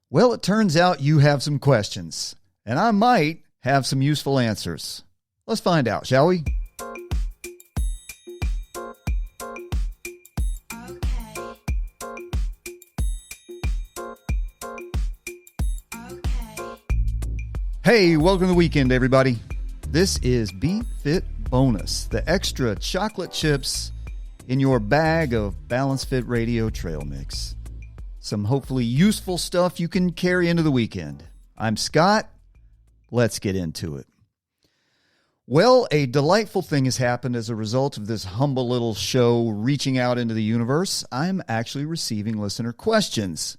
Well, it turns out you have some questions, and I might have some useful answers. Let's find out, shall we? Hey, welcome to the weekend, everybody. This is bFIT Bonus, the extra chocolate chips in your bag of bFIT Radio Trail Mix. Some hopefully useful stuff you can carry into the weekend. I'm Scott. Let's get into it. Well, a delightful thing has happened as a result of this humble little show reaching out into the universe. I'm actually receiving listener questions,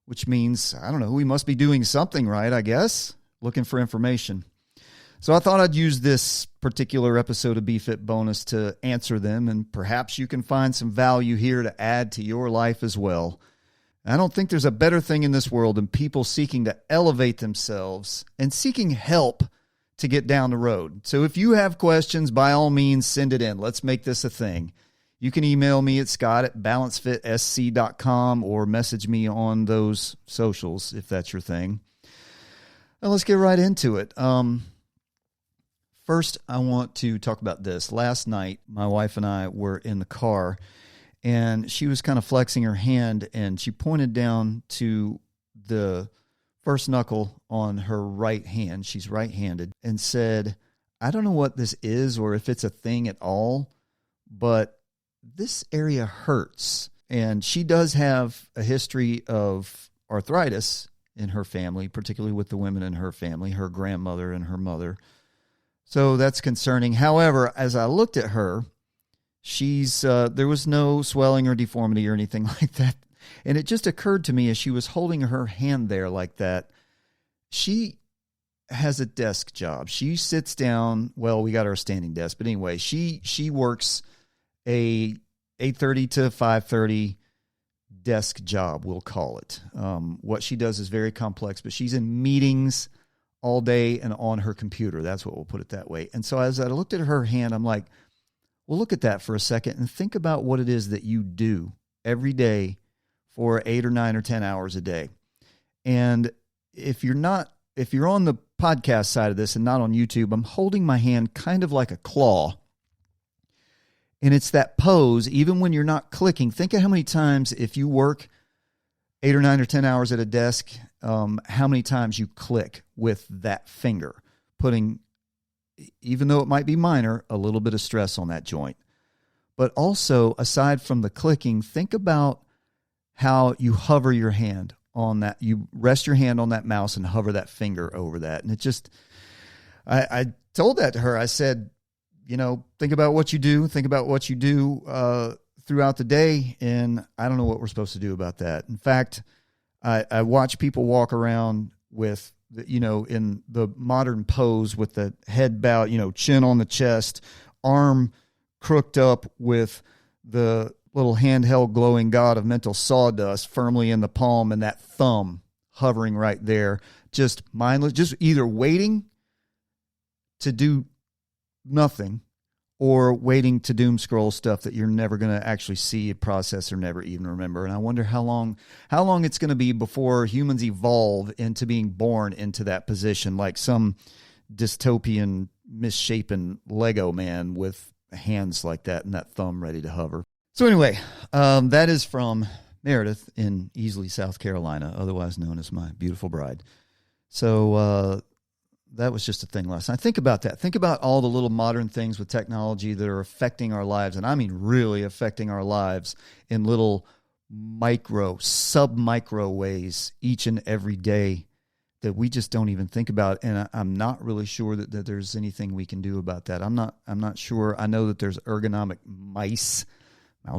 which means, I don't know, we must be doing something right, I guess. Looking for information. So I thought I'd use this particular episode of bFIT Bonus to answer them, and perhaps you can find some value here to add to your life as well. I don't think there's a better thing in this world than people seeking to elevate themselves and seeking help to get down the road. So if you have questions, by all means, send it in. Let's make this a thing. You can email me at scott@balancefitsc.com or message me on those socials if that's your thing. Now let's get right into it. First, I want to talk about this. Last night, my wife and I were in the car, and she was kind of flexing her hand, and she pointed down to the first knuckle on her right hand. She's right-handed, and said, I don't know what this is or if it's a thing at all, but this area hurts. And she does have a history of arthritis in her family, particularly with the women in her family, her grandmother and her mother. So that's concerning. However, as I looked at her, there was no swelling or deformity or anything like that. And it just occurred to me as she was holding her hand there like that, she has a desk job. She sits down. Well, we got her a standing desk, but anyway, she works a 8:30 to 5:30 desk job, we'll call it. What she does is very complex, but she's in meetings all day and on her computer. That's what we'll put it that way. And so as I looked at her hand, I'm like, well, look at that for a second and think about what it is that you do every day for 8 or 9 or 10 hours a day. And if you're on the podcast side of this and not on YouTube, I'm holding my hand kind of like a claw. And it's that pose, even when you're not clicking. Think of how many times, if you work 8 or 9 or 10 hours at a desk, how many times you click with that finger, putting, even though it might be minor, a little bit of stress on that joint. But also, aside from the clicking, think about how you hover your hand on that. You rest your hand on that mouse and hover that finger over that. And it just, I told that to her. I said, think about what you do. Think about what you do throughout the day. And I don't know what we're supposed to do about that. In fact, I watch people walk around with, in the modern pose with the head bowed, chin on the chest, arm crooked up with the little handheld glowing god of mental sawdust firmly in the palm and that thumb hovering right there, just mindless, just either waiting to do nothing or waiting to doom scroll stuff that you're never going to actually see, process, or never even remember. And I wonder how long it's going to be before humans evolve into being born into that position, like some dystopian, misshapen Lego man with hands like that and that thumb ready to hover. So anyway, that is from Meredith in Easley, South Carolina, otherwise known as my beautiful bride. So that was just a thing last night. Think about that. Think about all the little modern things with technology that are affecting our lives, and I mean really affecting our lives in little sub-micro ways each and every day that we just don't even think about. And I'm not really sure that there's anything we can do about that. I'm not sure. I know that there's ergonomic mice. And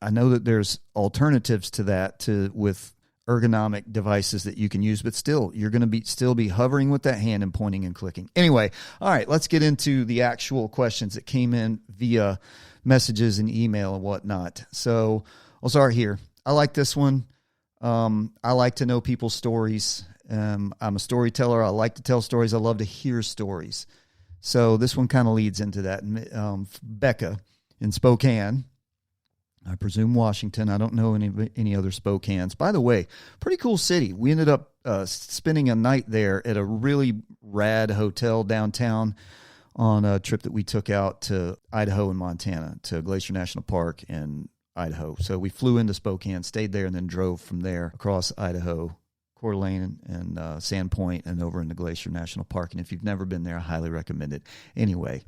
I know that there's alternatives to that with ergonomic devices that you can use, but still, you're going to still be hovering with that hand and pointing and clicking. Anyway, all right, let's get into the actual questions that came in via messages and email and whatnot. So I'll start here. I like this one. I like to know people's stories. I'm a storyteller. I like to tell stories. I love to hear stories. So this one kind of leads into that. Becca in Spokane, I presume Washington. I don't know any other Spokanes. By the way, pretty cool city. We ended up spending a night there at a really rad hotel downtown on a trip that we took out to Idaho and Montana, to Glacier National Park in Idaho. So we flew into Spokane, stayed there, and then drove from there across Idaho, Coeur d'Alene and Sandpoint, and over into Glacier National Park. And if you've never been there, I highly recommend it. Anyway,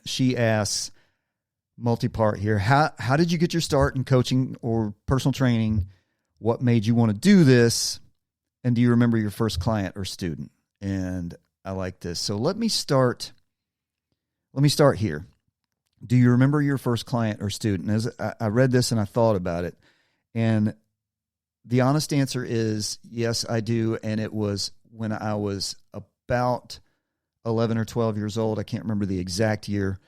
she asks, multi-part here, how did you get your start in coaching or personal training? What made you want to do this? And do you remember your first client or student? And I like this. So let me start here. Do you remember your first client or student? As I read this and I thought about it, and the honest answer is yes, I do. And it was when I was about 11 or 12 years old. I can't remember the exact year,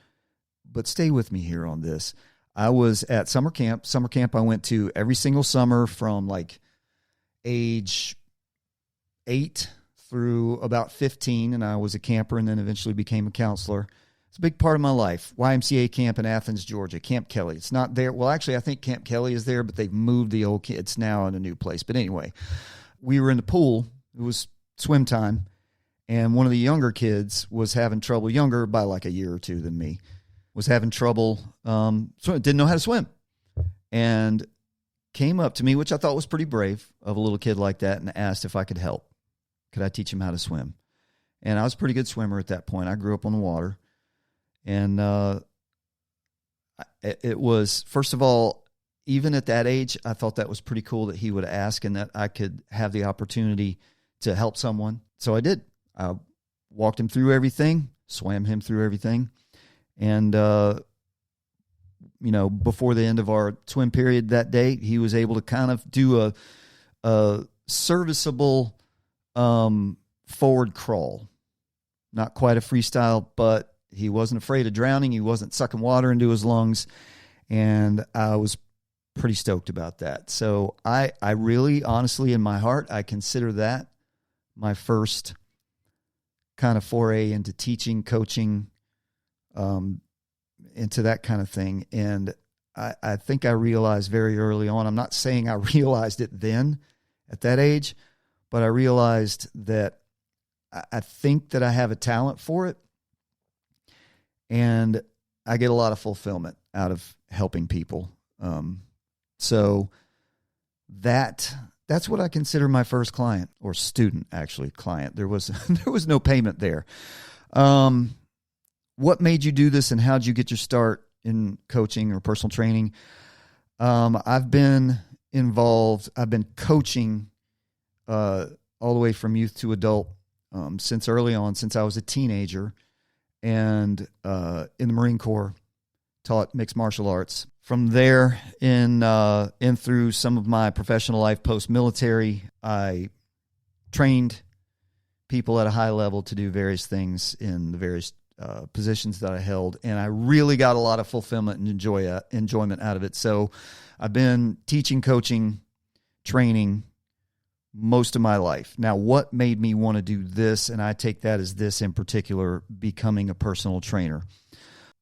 but stay with me here on this. I was at summer camp. Summer camp I went to every single summer from like age 8 through about 15, and I was a camper and then eventually became a counselor. It's a big part of my life. YMCA camp in Athens, Georgia, Camp Kelly. It's not there. Well, actually, I think Camp Kelly is there, but they've moved the old camp. It's now in a new place. But anyway, we were in the pool. It was swim time, and one of the younger kids was having trouble, younger by like a year or two than me, was having trouble, didn't know how to swim, and came up to me, which I thought was pretty brave of a little kid like that, and asked if I could help. Could I teach him how to swim? And I was a pretty good swimmer at that point. I grew up on the water. And it was, first of all, even at that age, I thought that was pretty cool that he would ask and that I could have the opportunity to help someone. So I did. I walked him through everything, swam him through everything. And, before the end of our swim period that day, he was able to kind of do a serviceable forward crawl. Not quite a freestyle, but he wasn't afraid of drowning. He wasn't sucking water into his lungs. And I was pretty stoked about that. So I really, honestly, in my heart, I consider that my first kind of foray into teaching, coaching, into that kind of thing. And I think I realized very early on, I'm not saying I realized it then at that age, but I realized that I think that I have a talent for it. And I get a lot of fulfillment out of helping people. So that's what I consider my first client, or student, actually, client. There was no payment there. What made you do this, and how'd you get your start in coaching or personal training? I've been involved. I've been coaching all the way from youth to adult since early on, since I was a teenager. And in the Marine Corps, taught mixed martial arts. From there, in through some of my professional life post-military, I trained people at a high level to do various things in the various positions that I held, and I really got a lot of fulfillment and enjoyment out of it. So I've been teaching, coaching, training most of my life. Now, what made me want to do this, and I take that as this in particular, becoming a personal trainer.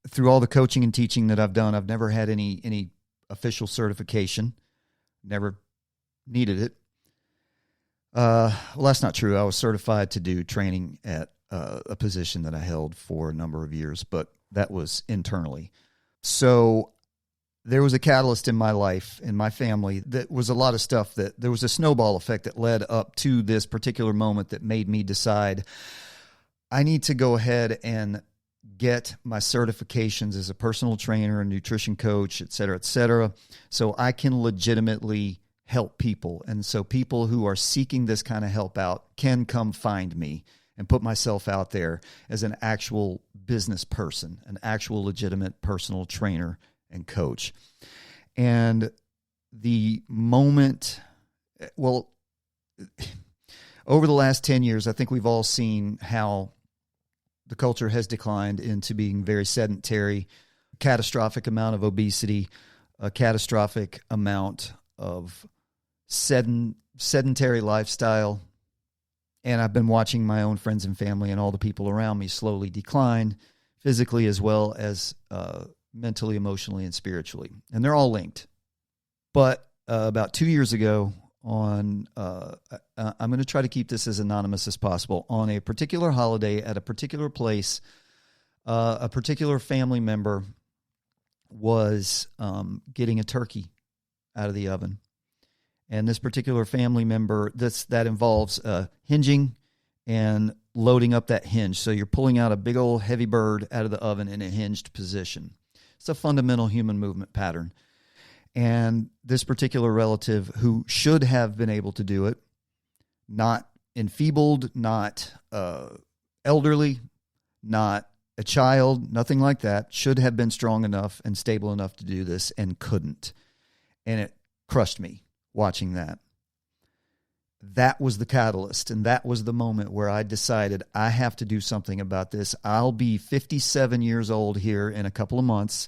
Through all the coaching and teaching that I've done, I've never had any official certification, never needed it. Well, that's not true. I was certified to do training at a position that I held for a number of years, but that was internally. So there was a catalyst in my life, in my family, that was a lot of stuff that there was a snowball effect that led up to this particular moment that made me decide I need to go ahead and get my certifications as a personal trainer, a nutrition coach, et cetera, so I can legitimately help people. And so people who are seeking this kind of help out can come find me and put myself out there as an actual business person, an actual legitimate personal trainer and coach. And the moment, well, over the last 10 years, I think we've all seen how the culture has declined into being very sedentary, catastrophic amount of obesity, a catastrophic amount of sedentary lifestyle. And I've been watching my own friends and family and all the people around me slowly decline, physically as well as mentally, emotionally, and spiritually. And they're all linked. But about 2 years ago, I'm going to try to keep this as anonymous as possible. On a particular holiday at a particular place, a particular family member was getting a turkey out of the oven. And this particular family member, that involves hinging and loading up that hinge. So you're pulling out a big old heavy bird out of the oven in a hinged position. It's a fundamental human movement pattern. And this particular relative, who should have been able to do it, not enfeebled, not elderly, not a child, nothing like that, should have been strong enough and stable enough to do this and couldn't. And it crushed me watching that. That was the catalyst, and that was the moment where I decided I have to do something about this. I'll be 57 years old here in a couple of months,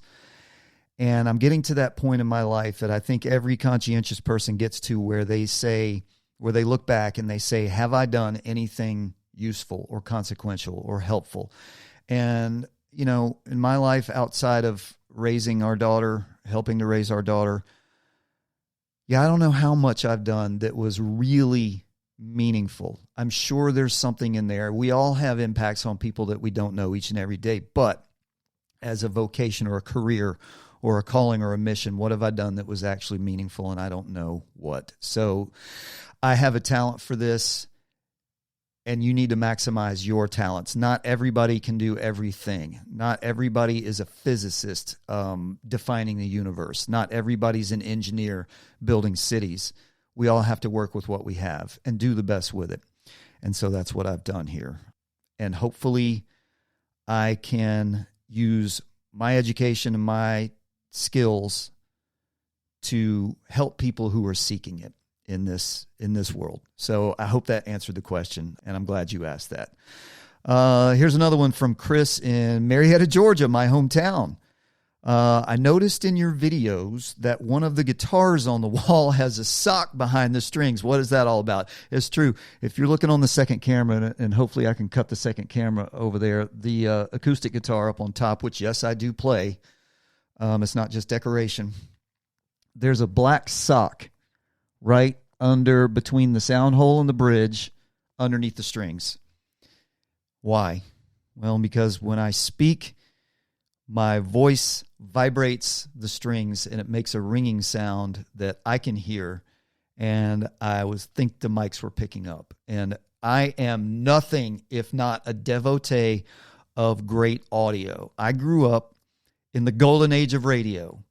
and I'm getting to that point in my life that I think every conscientious person gets to, where they look back and they say, have I done anything useful or consequential or helpful? And, you know, in my life outside of raising our daughter, helping to raise our daughter, yeah, I don't know how much I've done that was really meaningful. I'm sure there's something in there. We all have impacts on people that we don't know each and every day. But as a vocation or a career or a calling or a mission, what have I done that was actually meaningful? And I don't know what. So I have a talent for this, and you need to maximize your talents. Not everybody can do everything. Not everybody is a physicist defining the universe. Not everybody's an engineer building cities. We all have to work with what we have and do the best with it. And so that's what I've done here. And hopefully I can use my education and my skills to help people who are seeking it in this world. So I hope that answered the question, and I'm glad you asked that. Here's another one from Chris in Marietta, Georgia, my hometown. I noticed in your videos that one of the guitars on the wall has a sock behind the strings. What is that all about? It's true. If you're looking on the second camera, and hopefully I can cut the second camera over there, the acoustic guitar up on top, which, yes, I do play. It's not just decoration. There's a black sock right under between the sound hole and the bridge underneath the strings. Why? Well, because when I speak, my voice vibrates the strings and it makes a ringing sound that I can hear, and I think the mics were picking up. And I am nothing if not a devotee of great audio. I grew up in the golden age of radio.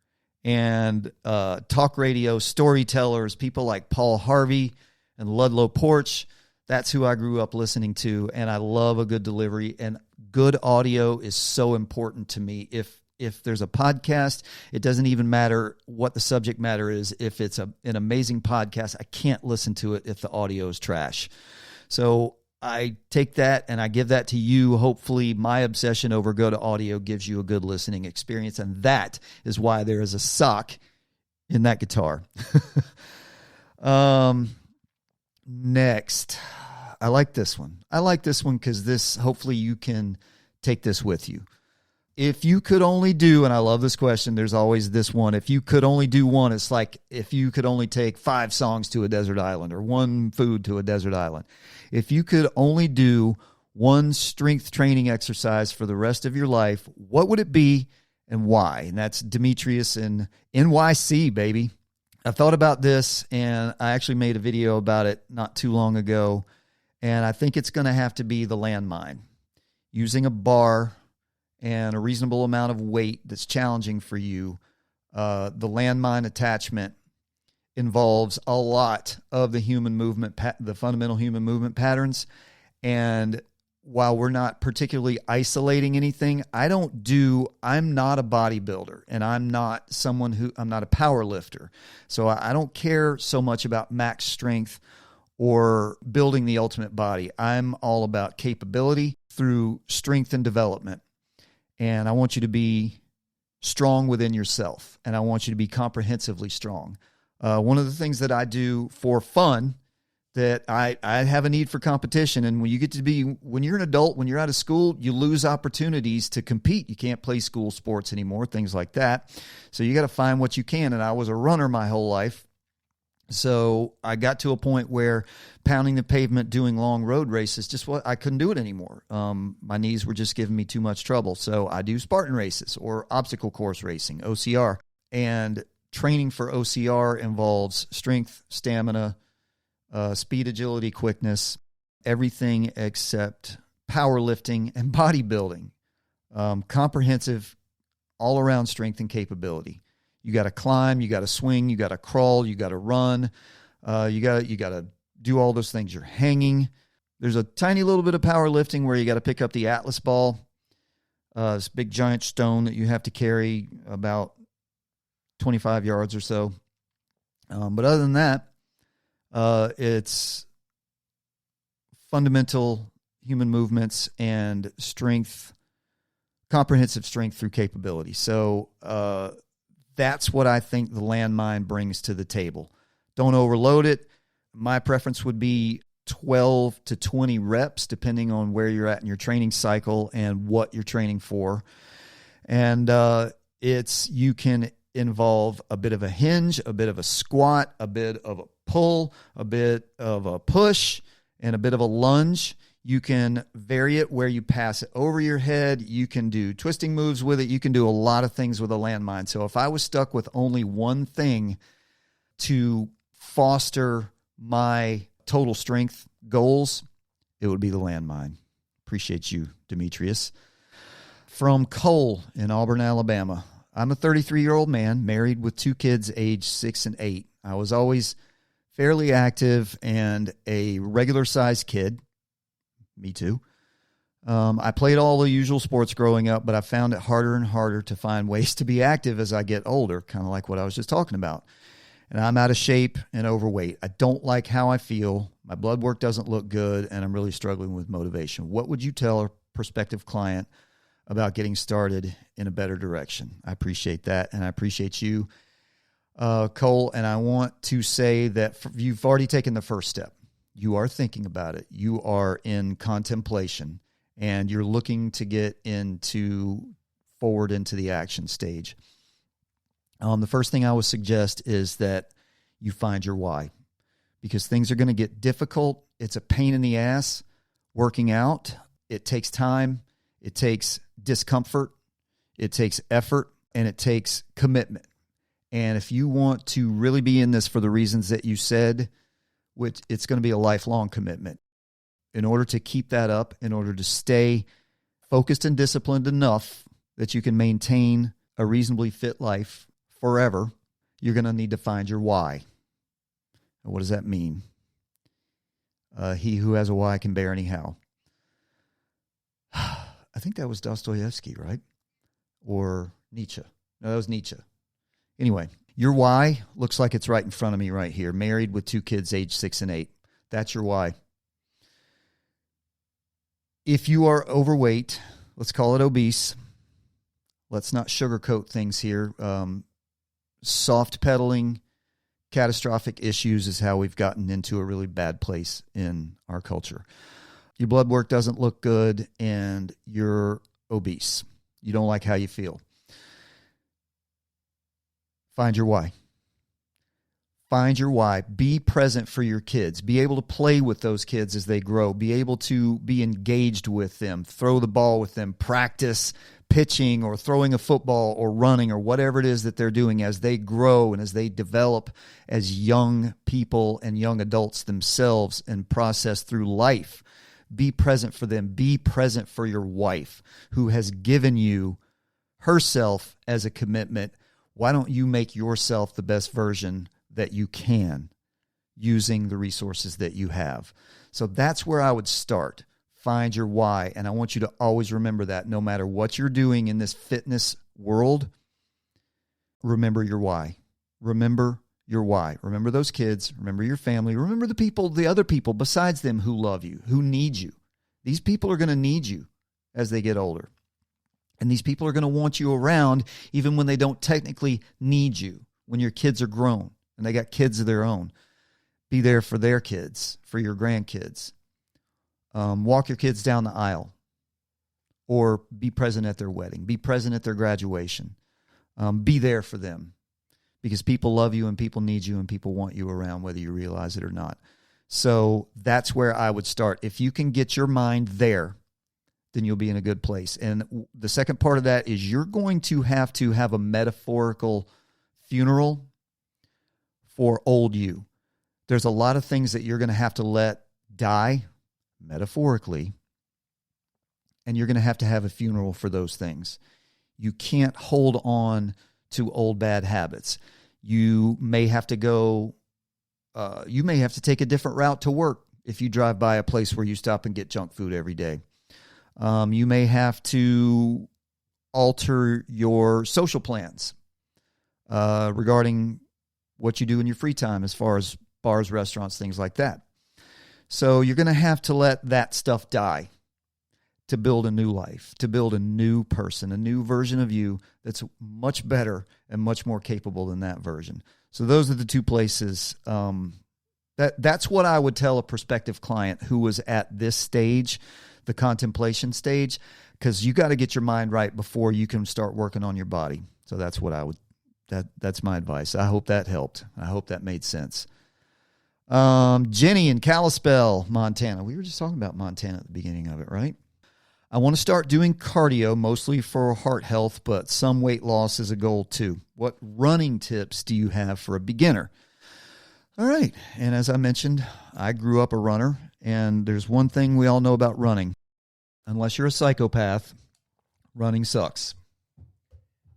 And talk radio, storytellers, people like Paul Harvey and Ludlow Porch. That's who I grew up listening to, and I love a good delivery. And good audio is so important to me. If there's a podcast, it doesn't even matter what the subject matter is. If it's an amazing podcast, I can't listen to it if the audio is trash. So I take that and I give that to you. Hopefully my obsession over good audio gives you a good listening experience. And that is why there is a sock in that guitar. Next, I like this one. I like this one because hopefully you can take this with you. If you could only do, and I love this question, there's always this one. If you could only do one, it's like if you could only take 5 songs to a desert island or 1 food to a desert island. If you could only do 1 strength training exercise for the rest of your life, what would it be and why? And that's Demetrius in NYC, baby. I thought about this, and I actually made a video about it not too long ago, and I think it's going to have to be the landmine. Using a bar and a reasonable amount of weight that's challenging for you. The landmine attachment involves a lot of the human movement, the fundamental human movement patterns. And while we're not particularly isolating anything, I'm not a bodybuilder, and I'm not a power lifter. So I don't care so much about max strength or building the ultimate body. I'm all about capability through strength and development. And I want you to be strong within yourself, and I want you to be comprehensively strong. One of the things that I do for fun that I have a need for competition. And when you're an adult, when you're out of school, you lose opportunities to compete. You can't play school sports anymore, things like that. So you got to find what you can. And I was a runner my whole life. So I got to a point where pounding the pavement, doing long road races, I couldn't do it anymore. My knees were just giving me too much trouble. So I do Spartan races or obstacle course racing, OCR. And training for OCR involves strength, stamina, speed, agility, quickness, everything except powerlifting and bodybuilding. Comprehensive all-around strength and capability. You got to climb, you got to swing, you got to crawl, you got to run, you got to do all those things. You're hanging. There's a tiny little bit of powerlifting where you got to pick up the Atlas ball, this big giant stone that you have to carry about 25 yards or so. But other than that, it's fundamental human movements and strength, comprehensive strength through capability. So that's what I think the landmine brings to the table. Don't overload it. My preference would be 12 to 20 reps, depending on where you're at in your training cycle and what you're training for. And you can involve a bit of a hinge, a bit of a squat, a bit of a pull, a bit of a push, and a bit of a lunge. You can vary it where you pass it over your head. You can do twisting moves with it. You can do a lot of things with a landmine. So if I was stuck with only one thing to foster my total strength goals, it would be the landmine. Appreciate you, Demetrius. From Cole in Auburn, Alabama. I'm a 33-year-old man, married with 2 kids aged 6 and 8. I was always fairly active and a regular-sized kid. Me too. I played all the usual sports growing up, but I found it harder and harder to find ways to be active as I get older, kind of like what I was just talking about. And I'm out of shape and overweight. I don't like how I feel. My blood work doesn't look good, and I'm really struggling with motivation. What would you tell a prospective client about getting started in a better direction? I appreciate that, and I appreciate you, Cole. And I want to say that you've already taken the first step. You are thinking about it. You are in contemplation, and you're looking to get forward into the action stage. The first thing I would suggest is that you find your why, because things are going to get difficult. It's a pain in the ass working out. It takes time. It takes discomfort. It takes effort, and it takes commitment. And if you want to really be in this for the reasons that you said, which it's going to be a lifelong commitment. In order to keep that up, in order to stay focused and disciplined enough that you can maintain a reasonably fit life forever, you're going to need to find your why. And what does that mean? He who has a why can bear anyhow. I think that was Dostoevsky, right? Or Nietzsche. No, that was Nietzsche. Anyway, your why looks like it's right in front of me right here. Married with 2 kids, aged 6 and 8. That's your why. If you are overweight, let's call it obese. Let's not sugarcoat things here. Soft pedaling, catastrophic issues is how we've gotten into a really bad place in our culture. Your blood work doesn't look good, and you're obese. You don't like how you feel. Find your why. Find your why. Be present for your kids. Be able to play with those kids as they grow. Be able to be engaged with them. Throw the ball with them. Practice pitching or throwing a football or running or whatever it is that they're doing as they grow and as they develop as young people and young adults themselves and process through life. Be present for them. Be present for your wife who has given you herself as a commitment. Why don't you make yourself the best version that you can using the resources that you have? So that's where I would start. Find your why. And I want you to always remember that no matter what you're doing in this fitness world, remember your why. Remember your why. Remember those kids. Remember your family. Remember the other people besides them who love you, who need you. These people are going to need you as they get older. And these people are going to want you around even when they don't technically need you, when your kids are grown and they got kids of their own. Be there for their kids, for your grandkids. Walk your kids down the aisle, or be present at their wedding. Be present at their graduation. Be there for them, because people love you and people need you and people want you around, whether you realize it or not. So that's where I would start. If you can get your mind there, then you'll be in a good place. And the second part of that is you're going to have a metaphorical funeral for old you. There's a lot of things that you're going to have to let die, metaphorically, and you're going to have a funeral for those things. You can't hold on to old bad habits. You may have to take a different route to work if you drive by a place where you stop and get junk food every day. You may have to alter your social plans regarding what you do in your free time as far as bars, restaurants, things like that. So you're going to have to let that stuff die to build a new life, to build a new person, a new version of you that's much better and much more capable than that version. So those are the two places. That's what I would tell a prospective client who was at this stage, the contemplation stage, because you got to get your mind right before you can start working on your body. So that's what that's my advice. I hope that helped. I hope that made sense. Jenny in Kalispell, Montana. We were just talking about Montana at the beginning of it, right? I want to start doing cardio, mostly for heart health, but some weight loss is a goal too. What running tips do you have for a beginner? All right. And as I mentioned, I grew up a runner, and there's one thing we all know about running. Unless you're a psychopath, running sucks.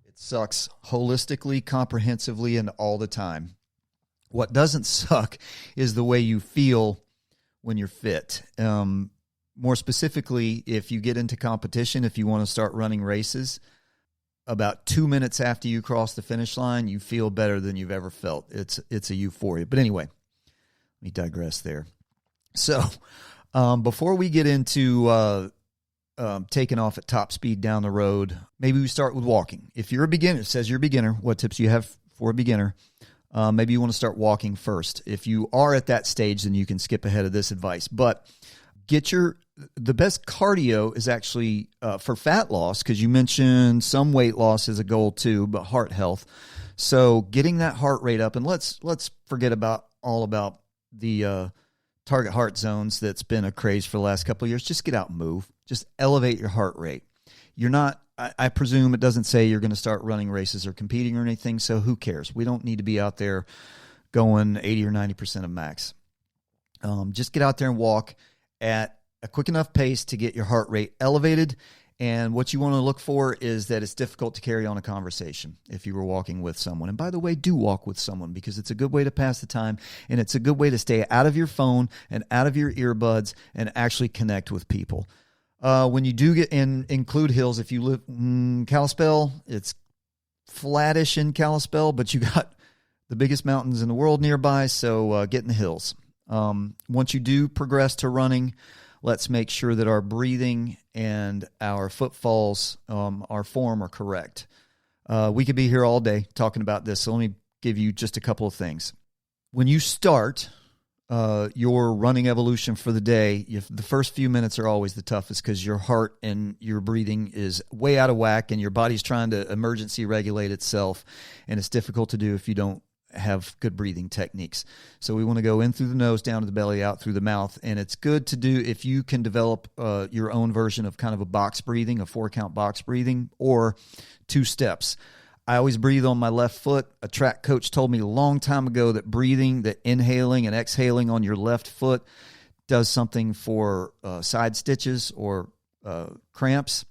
It sucks holistically, comprehensively, and all the time. What doesn't suck is the way you feel when you're fit. More specifically, if you get into competition, if you want to start running races, about 2 minutes after you cross the finish line, you feel better than you've ever felt. It's a euphoria. But anyway, let me digress there. So before we get into taking off at top speed down the road, maybe we start with walking. If you're a beginner, it says you're a beginner, what tips do you have for a beginner? Maybe you want to start walking first. If you are at that stage, then you can skip ahead of this advice. But the best cardio is actually for fat loss, because you mentioned some weight loss is a goal too, but heart health. So getting that heart rate up, and let's forget about the target heart zones that's been a craze for the last couple of years. Just get out and move. Just elevate your heart rate. You're not, I presume it doesn't say you're going to start running races or competing or anything, so who cares? We don't need to be out there going 80 or 90% of max. Just get out there and walk at a quick enough pace to get your heart rate elevated. And what you want to look for is that it's difficult to carry on a conversation if you were walking with someone. And by the way, do walk with someone, because it's a good way to pass the time, and it's a good way to stay out of your phone and out of your earbuds and actually connect with people. When you do get include hills, if you live in Kalispell, it's flattish in Kalispell, but you got the biggest mountains in the world nearby, so get in the hills. Once you do progress to running, let's make sure that our breathing and our footfalls, our form, are correct. We could be here all day talking about this, so let me give you just a couple of things. When you start your running evolution for the day, the first few minutes are always the toughest, because your heart and your breathing is way out of whack, and your body's trying to emergency regulate itself, and it's difficult to do if you don't have good breathing techniques. So we want to go in through the nose, down to the belly, out through the mouth. And it's good to do if you can develop your own version of kind of a box breathing, a 4-count box breathing, or 2 steps. I always breathe on my left foot. A track coach told me a long time ago that inhaling and exhaling on your left foot does something for side stitches or cramps.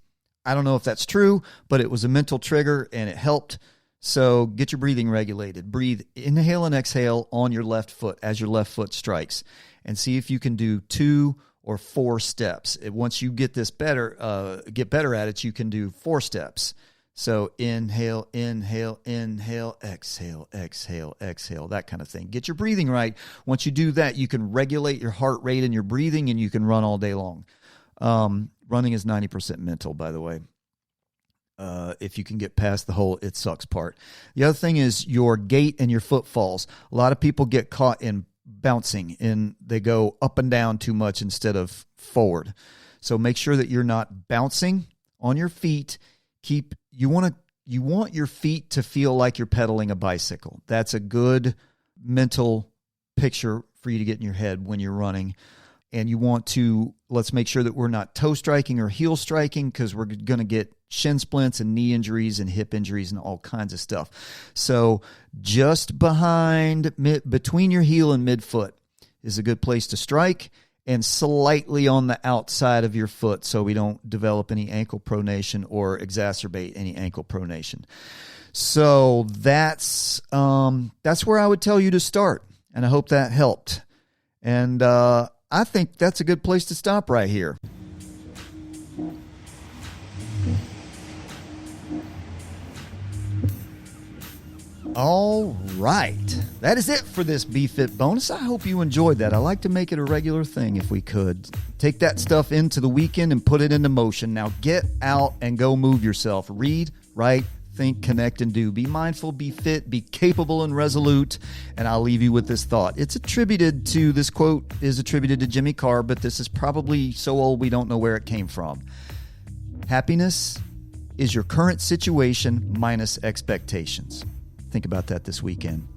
I don't know if that's true, but it was a mental trigger and it helped. So get your breathing regulated. Breathe, inhale and exhale on your left foot as your left foot strikes, and see if you can do 2 or 4 steps. Once you get better at it, you can do 4 steps. So inhale, inhale, inhale, exhale, exhale, exhale, that kind of thing. Get your breathing right. Once you do that, you can regulate your heart rate and your breathing, and you can run all day long. Running is 90% mental, by the way. If you can get past the whole it sucks part. The other thing is your gait and your footfalls. A lot of people get caught in bouncing and they go up and down too much instead of forward. So make sure that you're not bouncing on your feet. You want your feet to feel like you're pedaling a bicycle. That's a good mental picture for you to get in your head when you're running. And let's make sure that we're not toe striking or heel striking, because we're going to get shin splints and knee injuries and hip injuries and all kinds of stuff. So just between your heel and midfoot is a good place to strike, and slightly on the outside of your foot so we don't develop any ankle pronation or exacerbate any ankle pronation. So that's where I would tell you to start, and I hope that helped. And I think that's a good place to stop right here. All right. That is it for this bFIT bonus. I hope you enjoyed that. I like to make it a regular thing if we could. Take that stuff into the weekend and put it into motion. Now get out and go move yourself. Read, write, think, connect, and do. Be mindful, be fit, be capable and resolute. And I'll leave you with this thought. This quote is attributed to Jimmy Carr, but this is probably so old we don't know where it came from. Happiness is your current situation minus expectations. Think about that this weekend.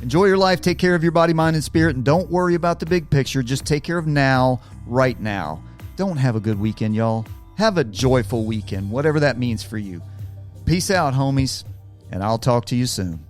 Enjoy your life. Take care of your body, mind, and spirit. And don't worry about the big picture. Just take care of now, right now. Don't have a good weekend, y'all. Have a joyful weekend, whatever that means for you. Peace out, homies, and I'll talk to you soon.